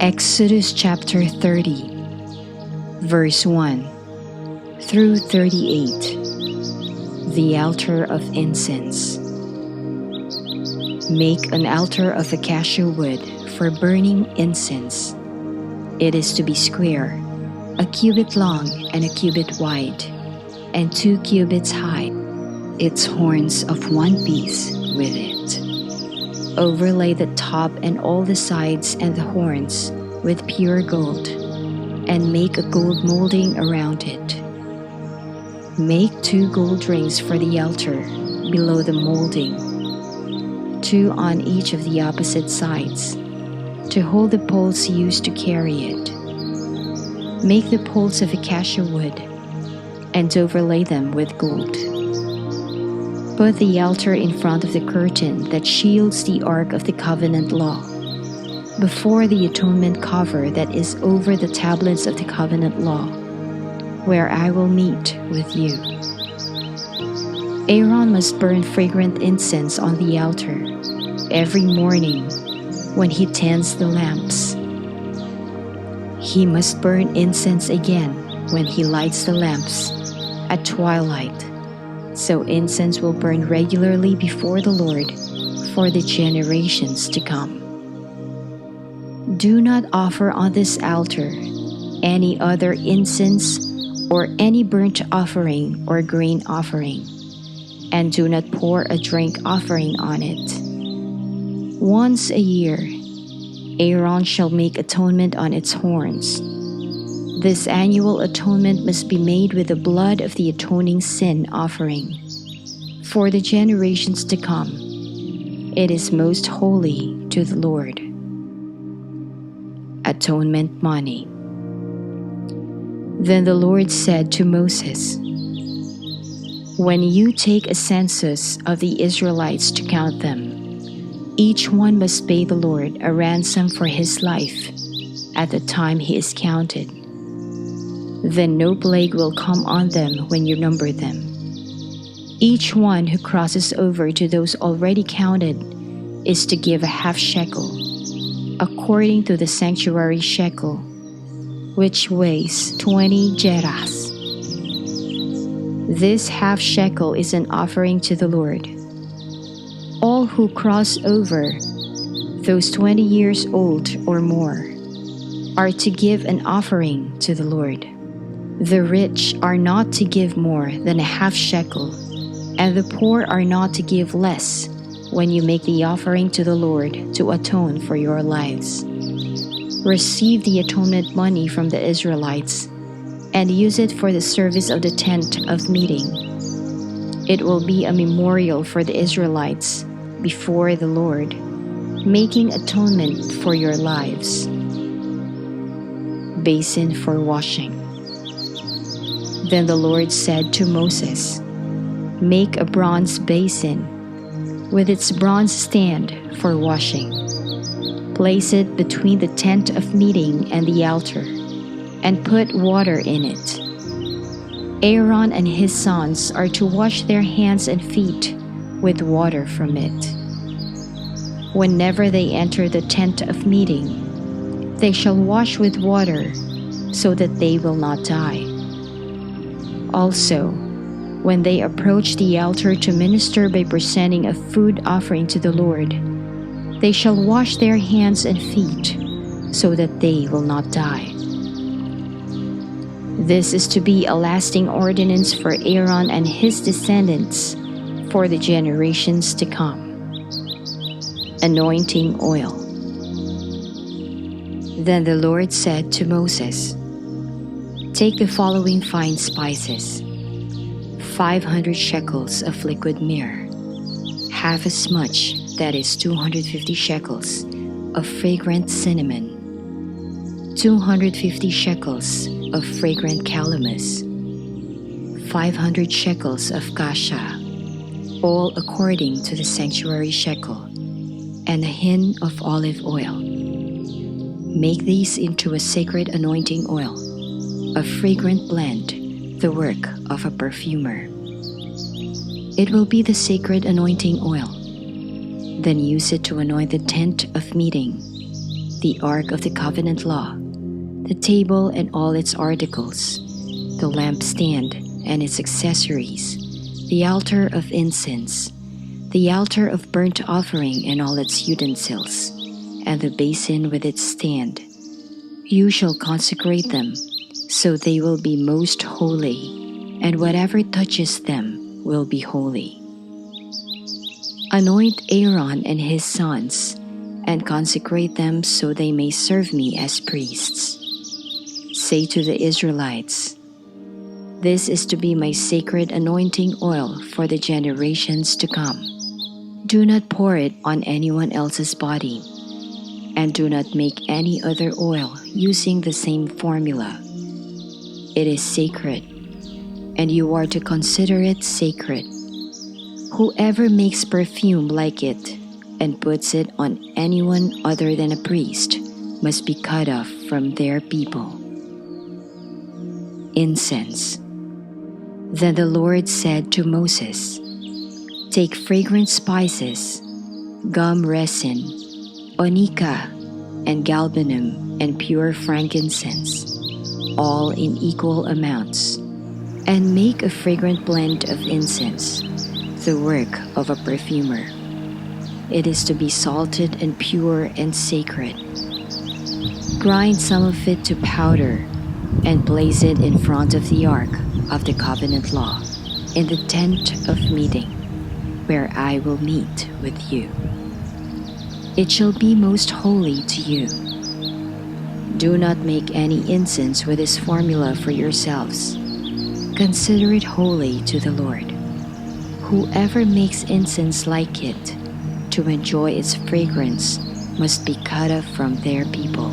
Exodus chapter 30, verse 1 through 38. The altar of incense. Make an altar of acacia wood for burning incense. It is to be square, a cubit long and a cubit wide, and 2 cubits high, its horns of one piece with it. Overlay the top and all the sides and the horns with pure gold, and make a gold molding around it. Make 2 gold rings for the altar below the molding, 2 on each of the opposite sides, to hold the poles used to carry it. Make the poles of acacia wood, and overlay them with gold. Put the altar in front of the curtain that shields the Ark of the Covenant law, before the atonement cover that is over the tablets of the covenant law, where I will meet with you. Aaron must burn fragrant incense on the altar every morning when he tends the lamps. He must burn incense again when he lights the lamps at twilight, so incense will burn regularly before the Lord for the generations to come. Do not offer on this altar any other incense or any burnt offering or grain offering, and do not pour a drink offering on it. Once a year, Aaron shall make atonement on its horns. This annual atonement must be made with the blood of the atoning sin offering. For the generations to come, it is most holy to the Lord. Atonement money. Then the Lord said to Moses, "When you take a census of the Israelites to count them, each one must pay the Lord a ransom for his life at the time he is counted. Then no plague will come on them when you number them. Each one who crosses over to those already counted is to give a half shekel, according to the sanctuary shekel, which weighs 20 gerahs. This half shekel is an offering to the Lord. All who cross over, those 20 years old or more, are to give an offering to the Lord. The rich are not to give more than a half shekel, and the poor are not to give less when you make the offering to the Lord to atone for your lives. Receive the atonement money from the Israelites and use it for the service of the tent of meeting. It will be a memorial for the Israelites before the Lord, making atonement for your lives." Basin for washing. Then the Lord said to Moses, "Make a bronze basin with its bronze stand for washing. Place it between the tent of meeting and the altar, and put water in it. Aaron and his sons are to wash their hands and feet with water from it. Whenever they enter the tent of meeting, they shall wash with water, so that they will not die. Also, when they approach the altar to minister by presenting a food offering to the Lord, they shall wash their hands and feet, so that they will not die. This is to be a lasting ordinance for Aaron and his descendants for the generations to come." Anointing oil. Then the Lord said to Moses, "Take the following fine spices: 500 shekels of liquid myrrh, half as much, that is 250 shekels, of fragrant cinnamon, 250 shekels of fragrant calamus, 500 shekels of cassia, all according to the sanctuary shekel, and a hin of olive oil. Make these into a sacred anointing oil, a fragrant blend, the work of a perfumer. It will be the sacred anointing oil. Then use it to anoint the tent of meeting, the ark of the covenant law, the table and all its articles, the lampstand and its accessories, the altar of incense, the altar of burnt offering and all its utensils, and the basin with its stand. You shall consecrate them, so they will be most holy, and whatever touches them will be holy. Anoint Aaron and his sons, and consecrate them so they may serve me as priests. Say to the Israelites, "This is to be my sacred anointing oil for the generations to come. Do not pour it on anyone else's body, and do not make any other oil using the same formula. It is sacred, and you are to consider it sacred. Whoever makes perfume like it and puts it on anyone other than a priest must be cut off from their people." Incense. Then the Lord said to Moses, "Take fragrant spices, gum resin, onycha, and galbanum, and pure frankincense, all in equal amounts, and make a fragrant blend of incense, the work of a perfumer. It is to be salted and pure and sacred. Grind some of it to powder and place it in front of the ark of the covenant law in the tent of meeting, where I will meet with you. It shall be most holy to you. Do not make any incense with this formula for yourselves. Consider it holy to the Lord. Whoever makes incense like it, to enjoy its fragrance, must be cut off from their people."